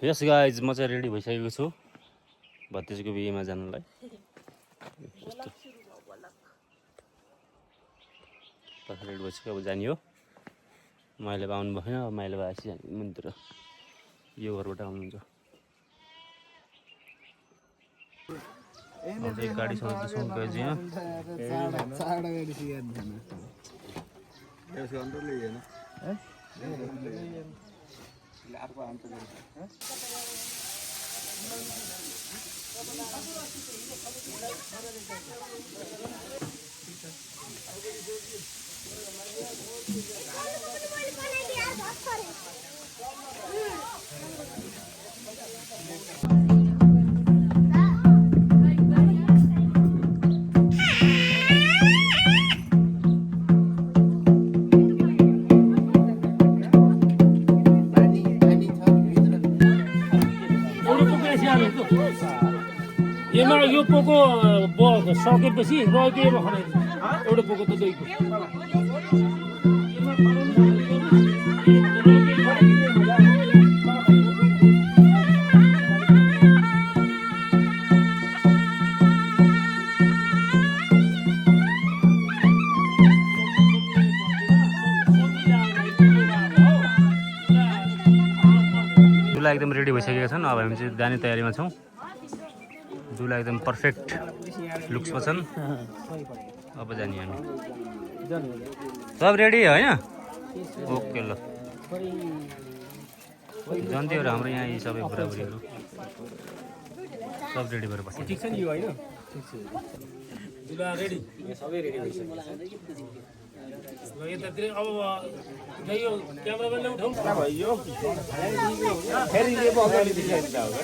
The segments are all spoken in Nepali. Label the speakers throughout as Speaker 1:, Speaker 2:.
Speaker 1: यस गाइज म चाहिँ रेडी भइसकेको छु भतिजको बिहेमा जानलाई। रेडी भइसक्यो, अब जाने हो। मैले आउनु भएन, अब मैले भएपछि जाने मन्दिर। यो घरबाट आउनुहुन्छ। अब एक गाडी सौँ गाइज यहाँ।
Speaker 2: यो पोको सकेपछि रकेमा खनाइदिन्छ एउटा पोको त दुईको
Speaker 1: दुला एकदम रेडी भइसकेका छन्। अब हामी चाहिँ जाने तयारीमा छौँ। दुला एकदम पर्फेक्ट लुक्समा छन्। अब जाने हामी सब रेडी होइन? ओके ल जान्थ्यो र हाम्रो यहाँ यी सबै बुढाबुढीहरू सब रेडी भएर बस्छ।
Speaker 2: ठिक छ नि यो होइन? दुला रेडी, सबै रेडी भइसक्यो। ल यतातिर अब यो क्यामेराम्यानले उठाउँ भयो। फेरि यो अगाडि दिइहाल्छ होला।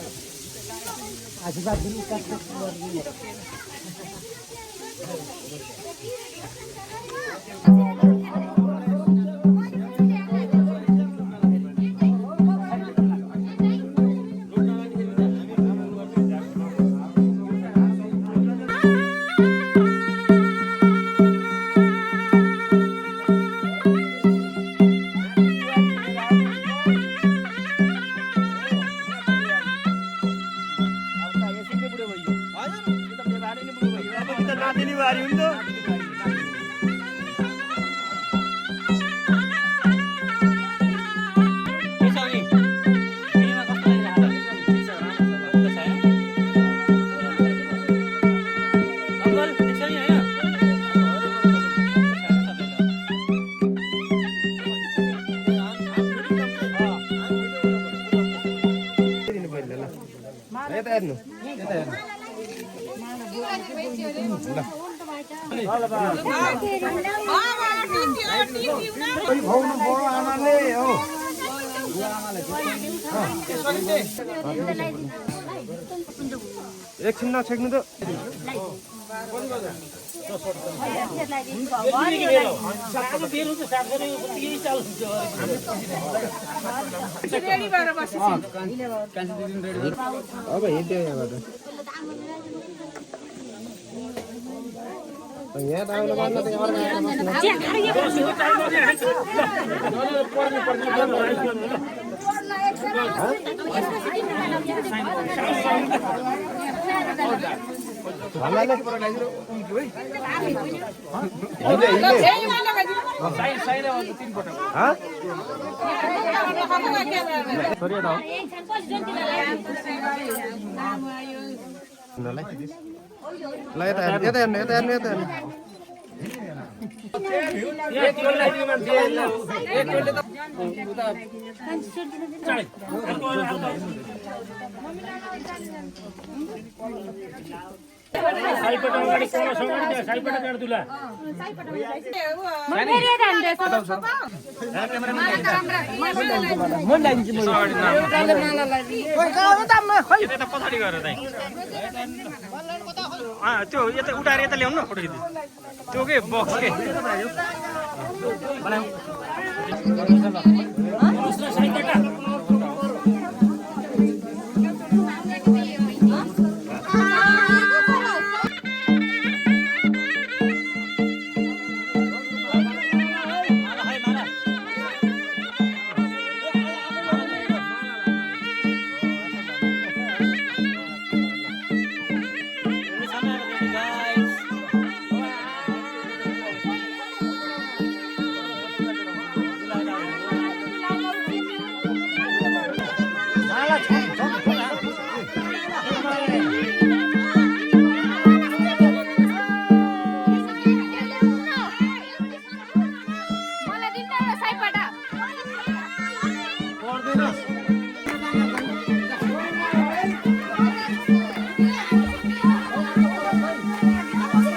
Speaker 2: आशीर्वाद दिनु एकछिन नछेक्नु त। अब हिँड्यो यहाँबाट। यहाँ त आउनु पर्ने त ल यता यता हेर्नु यता हेर्नु यता हेर्नु।
Speaker 1: पछाडि गएर त्यो यता उठाएर यता ल्याउनु न फोटो खिच्नु। त्यो के बक्स के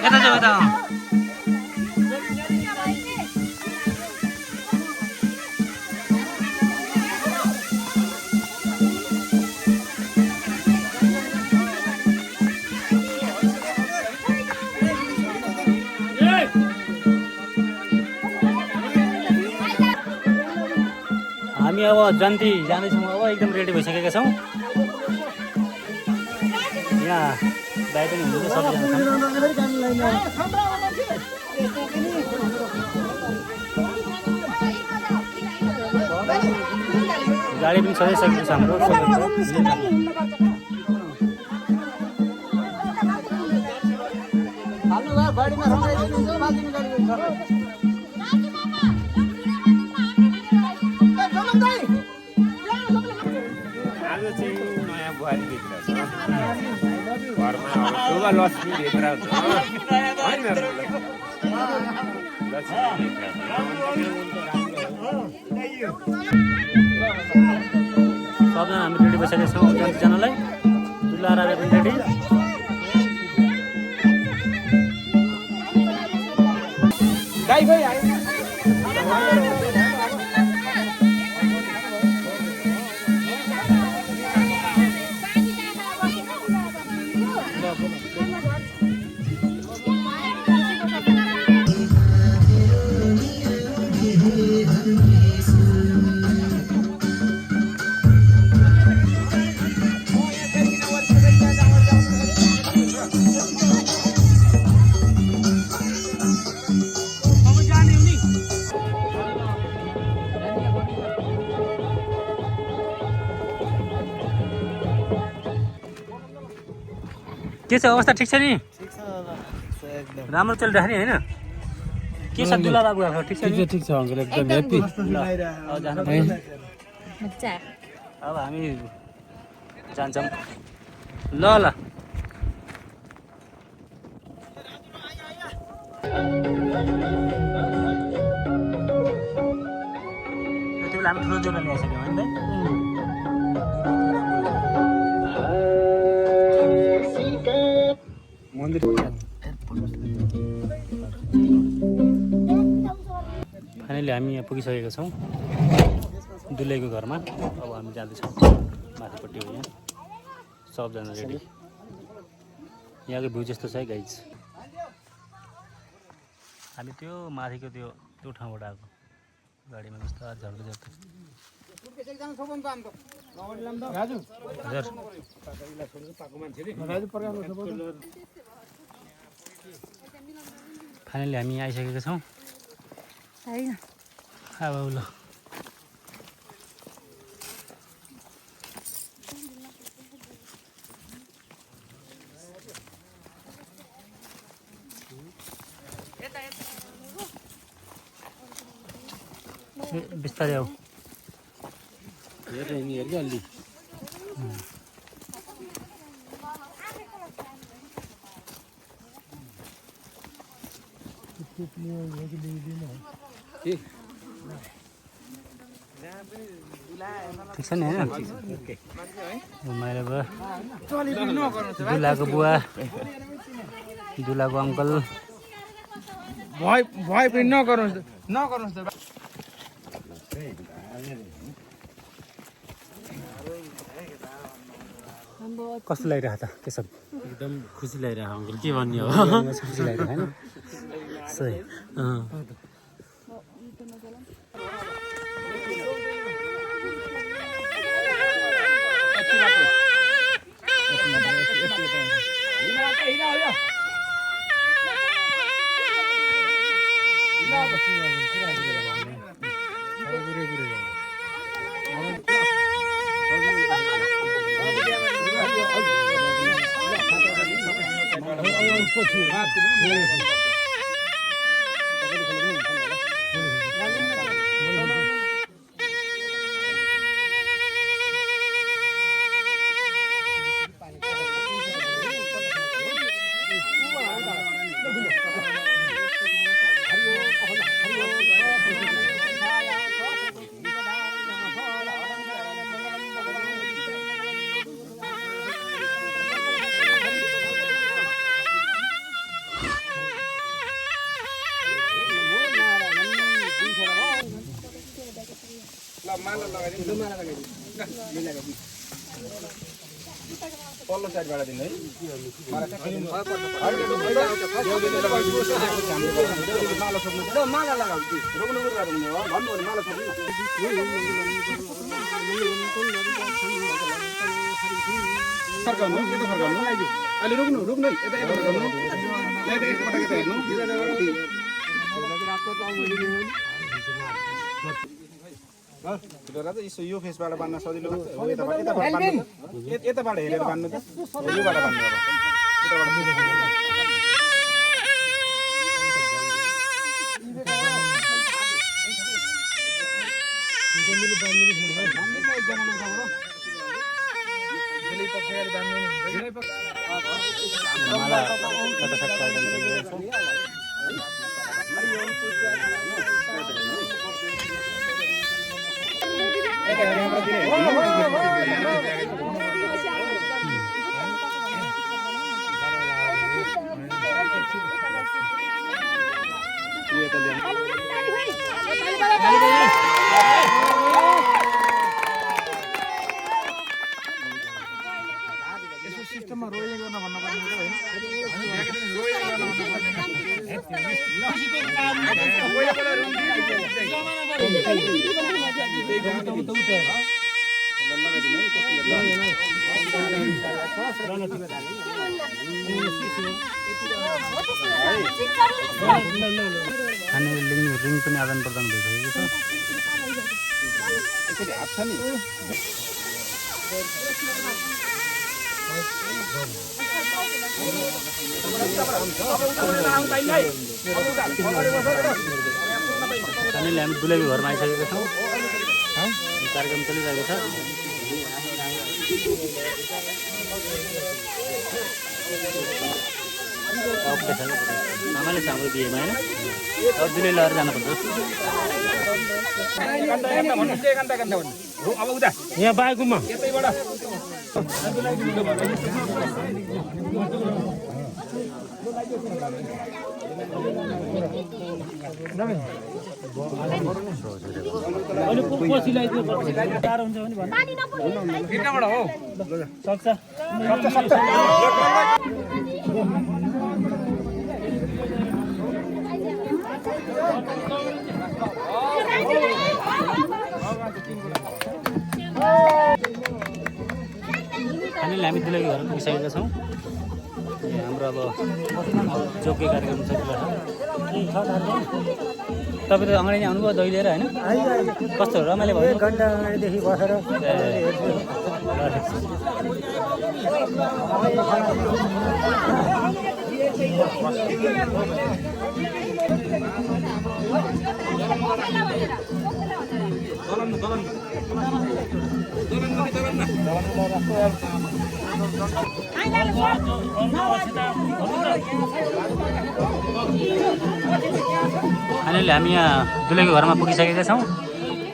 Speaker 1: यता जाऊ यता हामी अब जन्ती जाँदैछौँ अब एकदम रेडी भइसकेका छौँ यहाँ दाइ पनि हुनुहुन्छ सबैजना गाडी पनि सधैँ सकेको छ हाम्रो सबजना हामी रेडी भइसकेका छौँ जतिजनालाई दुला राजा पनि रेडी के छ अवस्था ठिक छ नि राम्रो चलिरहेको नि होइन के छ दुला बाबु ठिक छ नि
Speaker 2: ठिक छ अङ्कल एकदम ह्याप्पी
Speaker 1: अब हामी जान्छौँ ल ल त्यो बेला हामी ठुलो जोडा ल्याइसक्यौँ होइन मन्दिर फाइनली हामी यहाँ पुगिसकेका छौँ दुलैको घरमा अब हामी जाँदैछौँ माथिपट्टि हो यहाँ सबजना रेडी यहाँको भ्यू जस्तो छ है गाइज हामी त्यो माथिको त्यो ठाउँबाट आएको गाडीमा जस्तो झर्दै झर्दै फाइनली हामी यहाँ आइसकेका छौँ अब ल बिस्तारै आऊ
Speaker 2: अलि
Speaker 1: ठिक छ नि होइन मेरो दुलाको बुवा दुलाको अङ्कल
Speaker 2: भय पनि नगर्नुहोस् त
Speaker 1: कस्तो लागिरहेको त के सब
Speaker 2: एकदम खुसी लागिरहेको अङ्कल के भन्ने हो
Speaker 1: खुसी लागिरहेको होइन सही
Speaker 3: पल्लो साइडबाट दिनु है माला लगाऊ रोक्नु भन्नु भन्नु माला छोड्नु फर्काउनु यता फर्काउनु अहिले रोक्नु रोक्नु यता यता फर्काउनु यता एकपटक यता हेर्नु यसो यो फेसबाट बाँध्न सजिलो यताबाट हेरेर बाँध्नु त योबाट बाँध्नु सिस्टममा रोइङ गर्न भन्नु पर्ने
Speaker 1: अनि रिङ पनि आदान प्रदान भइसकेको छ
Speaker 3: यसरी हात छ नि
Speaker 1: हामीले हामी दुलैको घरमा आइसकेका छौँ कार्यक्रम चलिरहेको छ आमाले छ हाम्रो बिहेमा होइन अब दुलै लगेर जानुपर्छ यहाँ बाघुमा हामीले हामी दुलैको घरमा पुगिसकेका छौँ हाम्रो अब जोग्य कार्यक्रम चलिरहेको छ तपाईँ त अगाडि नै आउनुभयो दही लिएर होइन कस्तो रमाइलो भयो 1 घन्टा अगाडिदेखि बसेर हामीले हामी यहाँ दुलैको घरमा पुगिसकेका छौँ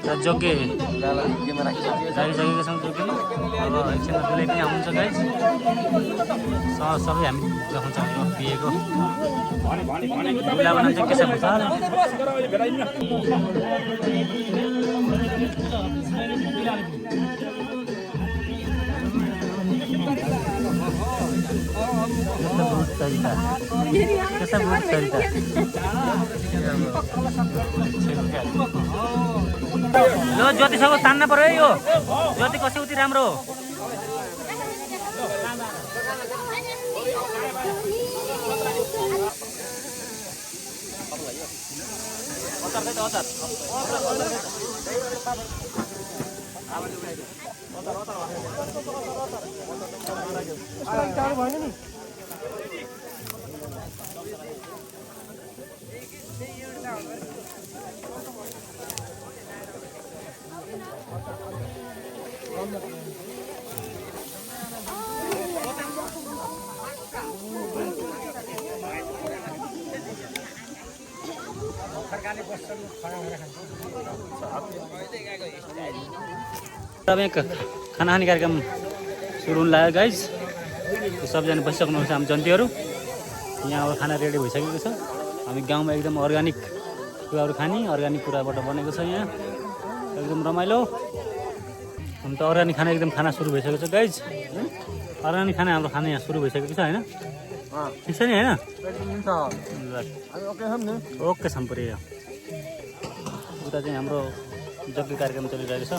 Speaker 1: र जोग्य राखिसकेका छौँ जोग्यमा अब एकछिनमा दुलै पनि आउनुहुन्छ गाइस सबै हामी देखाउँछौँ यो बिहेको दुलाको नाम चाहिँ केशव भुसाल ल ज्योतिसँग तान्न पर्यो यो ज्योति कसै उति राम्रो अब यहाँ खाना खाने कार्यक्रम सुरु हुन लाग्यो गाइज सबजना बसिसक्नुहुन्छ हामी जन्तीहरू यहाँ अब खाना रेडी भइसकेको छ हामी गाउँमा एकदम अर्ग्यानिक कुराहरू खाने अर्ग्यानिक कुराबाट बनेको छ यहाँ एकदम रमाइलो अन्त अर्ग्यानिक खाना एकदम खाना सुरु भइसकेको छ गाइज। अर्ग्यानिक खाना हाम्रो खाना यहाँ सुरु भइसकेको छ होइन, ठिक छ नि होइन? ओके सम्पुरी। उता चाहिँ हाम्रो यज्ञ कार्यक्रम चलिरहेको छ।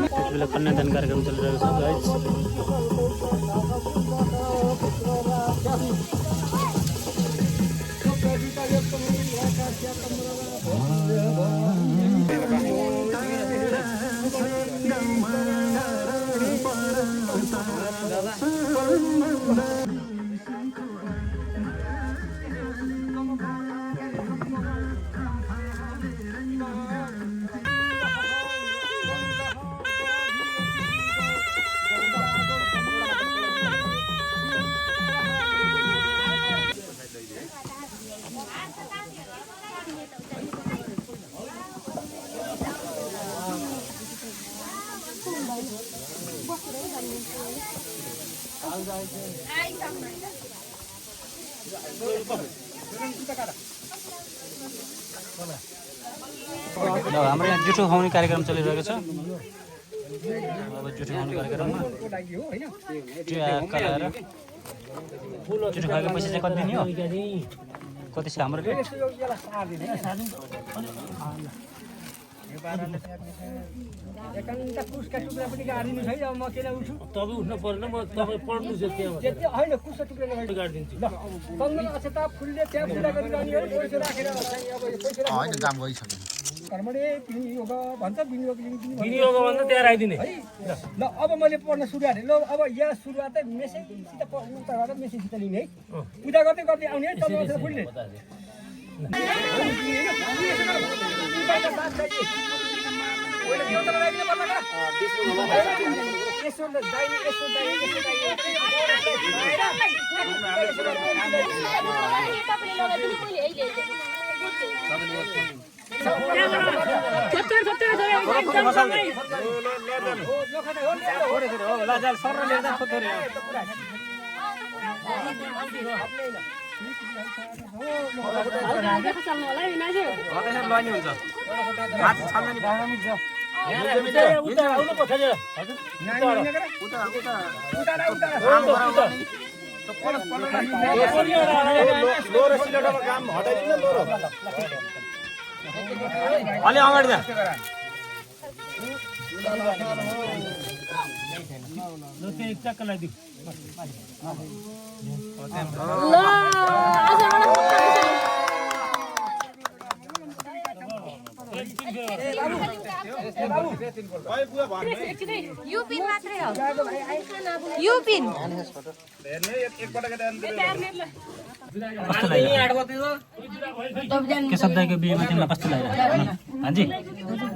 Speaker 1: त्यसबेला कन्यादान कार्यक्रम चलिरहेको छ गाइज। हाम्रो यहाँ जुठो खुवाउने कार्यक्रम चलिरहेको छ। अब जुठो खुवाउने कार्यक्रममा लगाएर जुठो खाएको पैसा चाहिँ कति दिने हो, कति छ हाम्रो रेट?
Speaker 2: तपाईँ उठ्नु परेन, म तपाईँ पढ्नु छ विनियोगभन्दा त्यहाँ राखिदिने।
Speaker 4: ल अब मैले पढ्न सुरु गरेँ। ल अब यहाँ सुरुवात मेसेसित उता गर्दा मेसेसित लिने है, उता गर्दै गर्दै आउने है। तपाईँ फुल्ने
Speaker 1: अलि अगाडि जा।
Speaker 5: यो पिन मात्रै हो, यो पिन
Speaker 1: केशव दाईको बिहेमा तिमीलाई कस्तो लागिरहेको? हाजी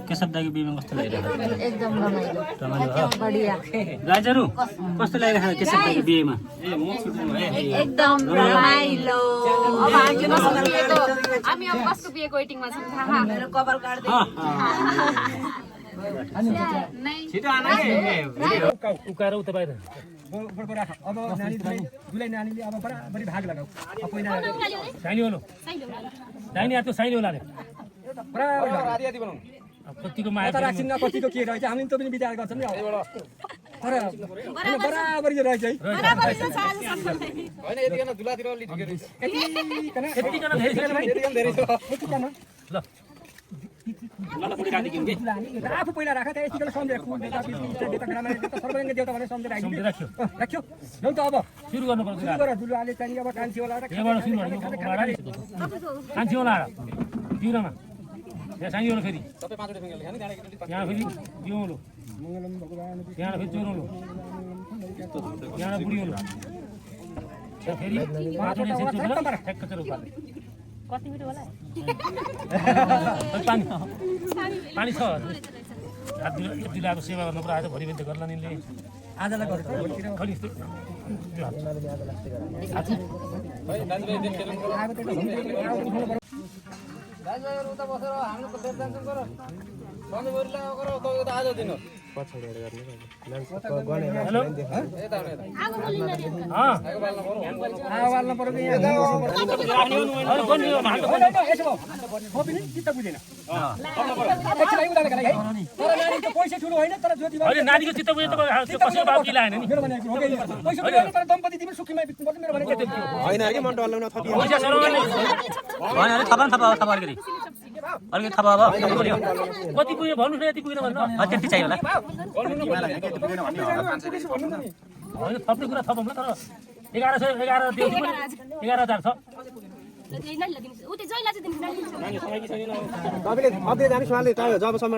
Speaker 1: केशव दाईको बिहेमा कस्तो लागिरहेको?
Speaker 5: एकदम रमाइलो
Speaker 1: रमाइलो हो।
Speaker 5: बढिया
Speaker 1: गाइजहरू कस्तो लागिरहेको केशव दाईको बिहेमा?
Speaker 5: एकदम रमाइलो। अब हामी अब कसको बिहेको वेटिङमा छौँ थाहा? मेरो कपाल काट्दै
Speaker 2: उकाएर उता बाहिर
Speaker 4: राख। अब नानी दुलै नानीले अब बराबरी भाग लगाऊ। अब पहिला
Speaker 2: साइनी होला, साइनी आएको साइनी होला रे। कतिको माया
Speaker 4: राख्छौँ न, कतिको के रहेछ हामी त पनि विचार गर्छौँ नि। तर बराबरी रहेछ है। आफू पहिला राख त यतिखेर सम्झेर सर्वलिङ्ग देउता भनेर सम्झेर राख्यो लौ त। अब
Speaker 2: सुरु गर्नुपर्छ।
Speaker 4: दुलुवाले चाहिँ अब कान्छी होला
Speaker 2: कान्छी होला दिउनमा यहाँ साइनी होला, फेरि यहाँ फेरि दिउलो, यहाँ फेरि चोरौलो, यहाँ बुढी होला, फेरि ठ्याक्क चोर उकाल्ने। पानी पानी छ। जिल्लाको सेवा गर्नु पर्यो। आज भोलि बिहान गर्ला नि
Speaker 4: आजलाई गर्छ बाल्न पर्यो कि यहाँ यसो खोपिने चित्त बुझेन एकछिन उदाले गरे है तर नानीको पैसा ठुलो होइन तर ज्योति
Speaker 2: अहिले नानीको चित्त बुझ्यो त कसैको बाबु किला हैन नि
Speaker 4: मेरो भने हो कि पैसा ठुलो होइन तर दम्पति तिमी सुखीमा बित्नुपर्छ मेरो भने के
Speaker 3: होइन कि मन डल्लाउन थपियो
Speaker 2: पैसा सराउने
Speaker 1: होइन अरे थपा अलिकति थपा अब
Speaker 2: कति पुग्यो भन्नु न यति पुगेन भन्नु
Speaker 1: त्यति चाहियो होला
Speaker 2: होइन थप्ने कुरा थपौँ ल तर 11 दिउँछ 11,000 छ
Speaker 3: तपाईँले अझै जानुहोस् उहाँले जबसम्म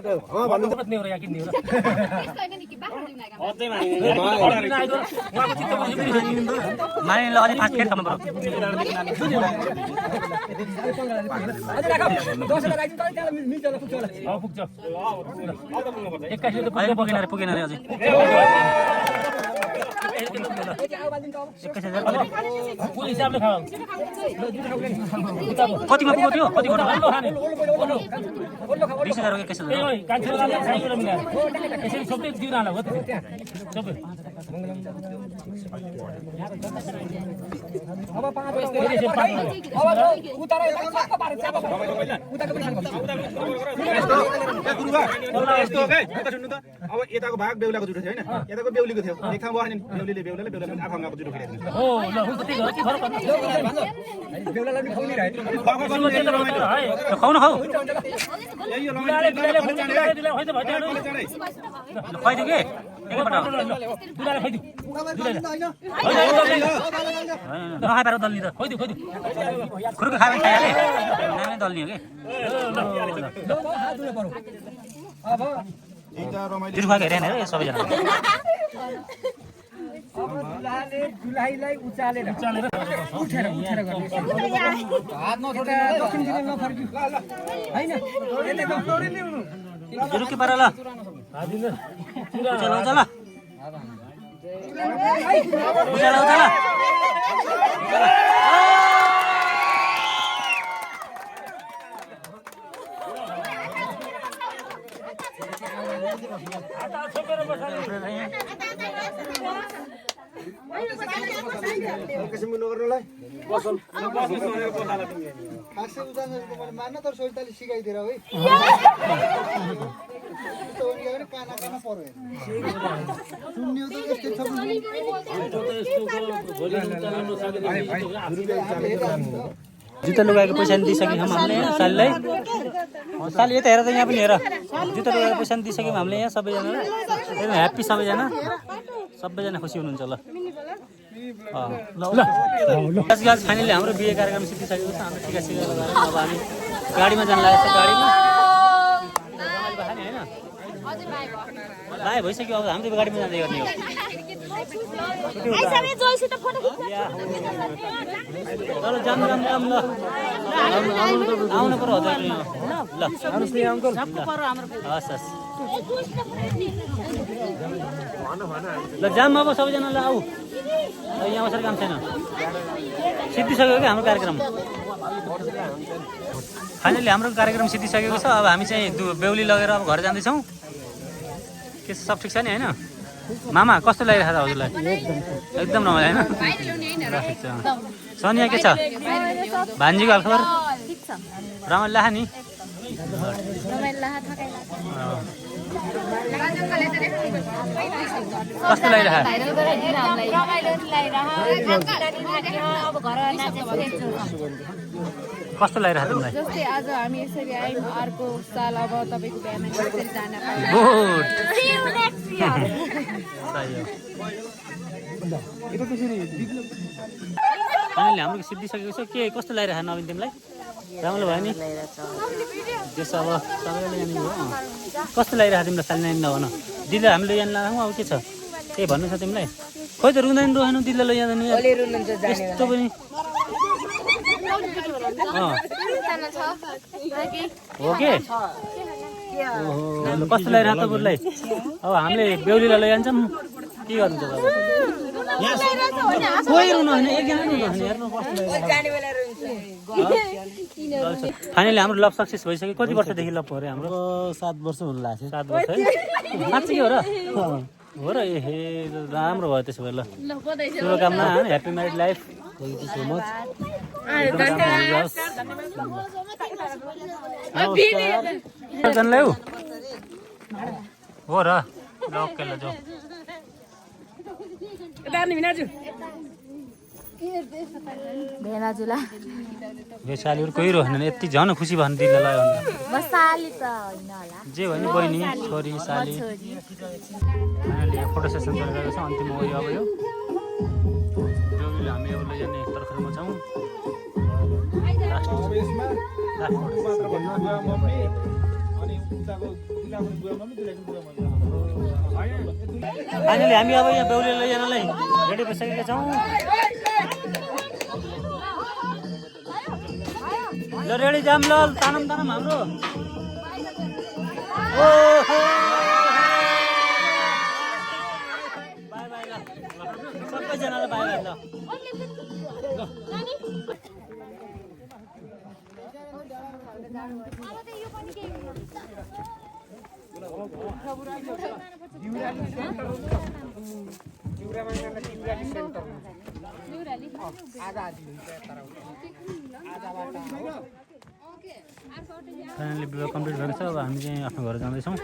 Speaker 3: भन्नु
Speaker 2: किन्ने हो या किन्ने हो
Speaker 1: मानिलो अझै 5 प्लेट खानु पर्यो
Speaker 4: अझै राख 10 लगाइदिनु तर त्यहाँ मिल्छ होला पुग्छ होला
Speaker 2: पुग्छ 21
Speaker 1: अहिले पुगेन अरे अझै
Speaker 2: कुन हिसाबले खाऊ
Speaker 1: कतिमा पुग्यो त्यो कति गर्नु
Speaker 2: खाने
Speaker 1: 20,000 हो 21,000
Speaker 2: ए कान्छोलाई साइकल मिलाएर यसरी सबै दिउन होला हो त सबै
Speaker 4: अब 5 अब उता सबै पारे चाप उताको पनि
Speaker 3: यस्तो हो के सुन्नु त अब यताको भाग बेहुलाको जुठो थियो हैन यताको बेहुलीको थियो एक ठाउँ बस्ने बेहुलीले बेहुलाले आफूको जुठो खेलेको
Speaker 2: हो ल हुन्छ त्यही हो के फरक पर्छ
Speaker 4: बेहुलालाई पनि खुवाउने रहे
Speaker 1: खुवाउन खाऊ
Speaker 3: यही हो
Speaker 1: खुवाइदियो के एकैपल्ट नखाइ पार दल्नी त खुर्को खायो भने खाइहाले नामै दल्नी हो कि
Speaker 4: अब
Speaker 1: जुठो खुवाएको हेरेन हेर सबैजना
Speaker 4: दुलाले दुलाईलाई उचालेर उठेर गर्ने हात नछोडे दक्षिण दिन नफर्की हैन
Speaker 1: जुठो के पार ल उचाल उचाल उचाल उचाल
Speaker 3: किसिम नगर्नुलाई बसल
Speaker 6: खासै उदाहरणको मैले मान्न तर सोल्टाले सिकाइदिएर है काना काना पर्यो सुन्ने त यस्तै छ
Speaker 1: जुत्ता लुगाएको पैसा नि दिइसक्यौँ हामीले सालीलाई साली यता हेर त यहाँ पनि हेर जुत्ता लुगाएको पैसा नि दिइसक्यौँ हामीले यहाँ सबैजनालाई एकदम ह्याप्पी सबैजना खुसी हुनुहुन्छ ल आज फाइनली हाम्रो बिहे कार्यक्रम सिद्धिसकेको छ हाम्रो टिका सिका लगाएर अब हामी गाडीमा जान लागेको छ गाडीमा भाइ भइसक्यो अब हामी त गाडीमा जाँदै गर्ने हो चलो जाम ल आउनु पर्यो हजुर हस् हस् ल जाम अब सबैजना ल आऊ यहाँ बसेर काम छैन सिद्धिसक्यो क्या हाम्रो कार्यक्रम फाइनली हाम्रो कार्यक्रम सिद्धिसकेको छ अब हामी चाहिँ बेहुली लगेर अब घर जाँदैछौँ के सब ठिक छ नि होइन मामा कस्तो लागिरहेको छ हजुरलाई एकदम रमाइलो होइन सनिया के छ भान्जीको हालखबर रमाइलो लाहा नि कस्तो लागिरहेको कस्तो लागिरहेको तिमीलाई
Speaker 5: जस्तै आज हामी यसरी आयौँ अर्को साल अब तपाईँको बिहामा यसरी जान
Speaker 1: फाइनली हाम्रो सिद्धिसकेको छ के कस्तो लागिरहेको नवीन तिमीलाई राम्रो भयो नि त्यसो अब सबैले यहाँनिर हो कस्तो लागिरहेको तिमीलाई साली नानी नभन दिदीलाई हामीले यहाँ लाँदा अब के छ केही भन्नु छ तिमीलाई खोइ त रुँदैन रोएन दिदीलाई लैजाँदैन यस्तो पनि हो के कस्तो लागिरहेको त बुढलाई अब हामीले बेहुलीलाई लैजान्छौँ के गर्नु त कोही रुनु होइन एकजना हेर्नु कस्तो फाइनली हाम्रो लभ सक्सेस भइसक्यो। कति वर्षदेखि लभ पऱ्यो हाम्रो?
Speaker 7: 7 वर्ष हुन लाग्छ।
Speaker 1: 7 वर्ष है? साँच्चै हो र? हो र? ए राम्रो भयो त्यसो भए। ल शुभकामना, happy married life.
Speaker 7: Thank you so much.
Speaker 1: ल्याउ हो र? ल ओके, ल जाऊ।
Speaker 5: भेनाजुला
Speaker 1: सालीहरू कोही रहेन, यति झन् खुसी भयो दिदीलाई लगायो भने।
Speaker 5: म साली त होइन होला,
Speaker 1: जे भयो नि बहिनी, छोरी, साली। फाइनली यहाँ फोटो सेसन चलिरहेको छ, अन्तिम हो यो। अब यो जोगीले हामी अब लैजाने तर्खरमा छौँ। फाइनली हामी अब यहाँ बेहुली लैजानलाई रेडी भइसकेका छौँ। ल रेडी जाम, ल तानम तानम हाम्रो। बाई बाई, ल सबैजनालाई बाई बाई। ल फाइनली विवाह कम्प्लिट भएको छ। अब हामी चाहिँ आफ्नो घर जाँदैछौँ।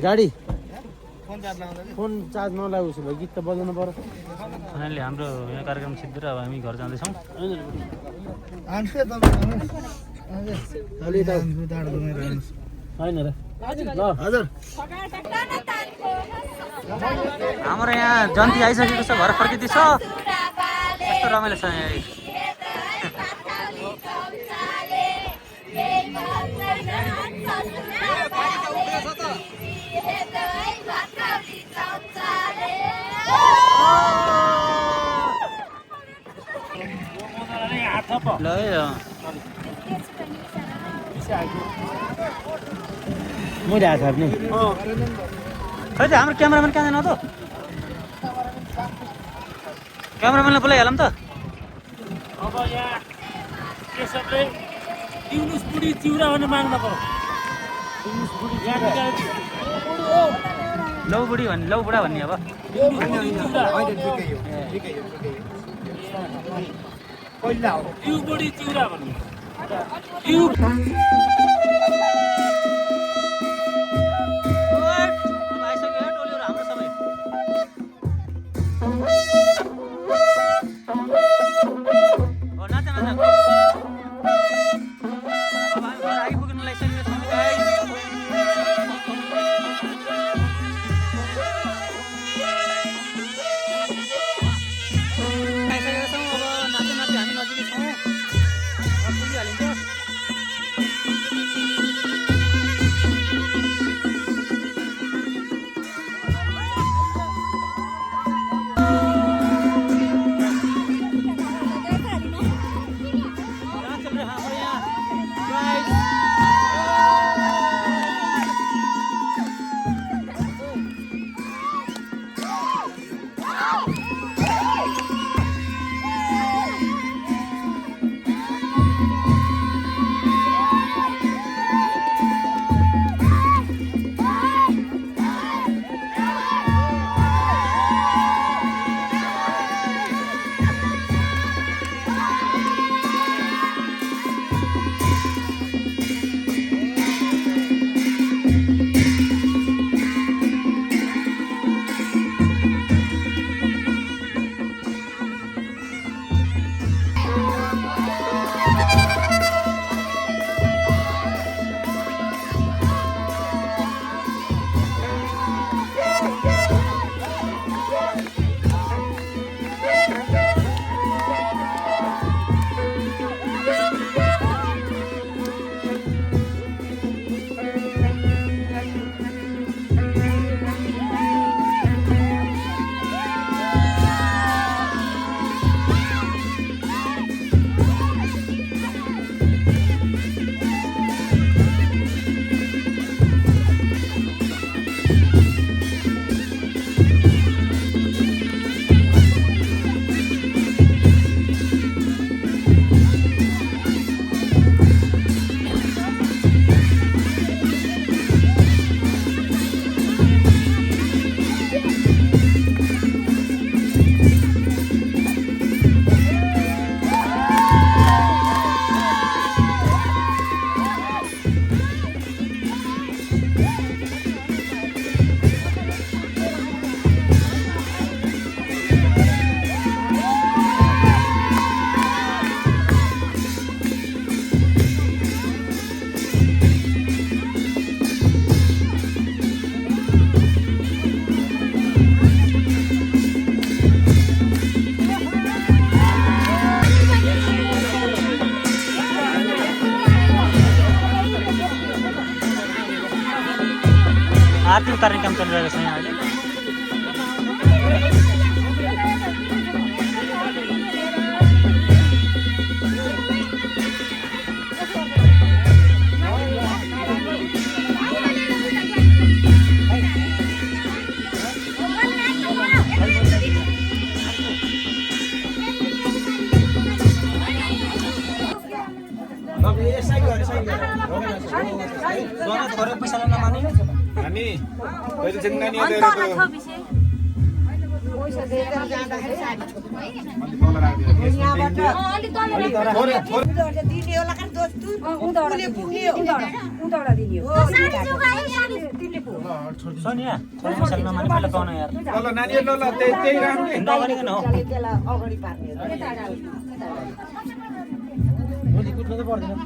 Speaker 7: गाडी फोन चार्ज नलागेपछि भयो, गीत त बजाउनु पर्यो।
Speaker 1: फाइनली हाम्रो यहाँ कार्यक्रम सिद्धिएर अब हामी घर जाँदैछौँ।
Speaker 7: होइन र
Speaker 3: हजुर
Speaker 1: हाम्रो यहाँ जन्ती आइसकेको छ, घर फर्किँदैछ। कस्तो रमाइलो छ यहाँ। ल
Speaker 7: मैले हात हार्ने
Speaker 1: खै त हाम्रो क्यामेराम्यान कहाँ जानु त? क्यामेराम्यानलाई बोलाइहालौँ त।
Speaker 2: अब यहाँ केशवले दिउनुस बुढी चिउरा भनेर माग्न पर्यो।
Speaker 1: लौ बुढी भन्ने, लौ बुढा भन्ने। अब
Speaker 2: दिउ बुढी चिउरा भन्ने।
Speaker 1: आइसक्यो टोलीहरू हाम्रो सबै। हो नाच नाच। अब हामी घर आइपुग्न लागिसकेको छौँ गाइस। आइसकेका छौँ। अब नाच्दै नाच्दै हामी नजिकै छौँ। अब पुगिहालिन्छ। यात्री उतार्ने काम चलिरहेको छ यहाँ अहिले।
Speaker 3: हामी पहिले चाहिँ नानी
Speaker 1: सोनिया पैसा नमाने पहिला पाउन यार
Speaker 3: ल नानीहरु ल त्यही राख्नु नि
Speaker 1: नगरिकन हो
Speaker 7: भोलि कुट्नु त पर्दैन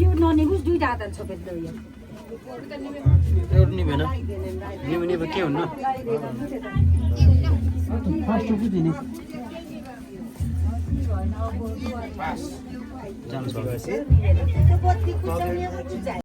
Speaker 8: यो ननिबुस दुईटा हात छोपेद्लो यो
Speaker 1: एउटा नि भएन निभे के हुन्न
Speaker 7: फर्स्ट बुझिने
Speaker 1: जानु सक्छ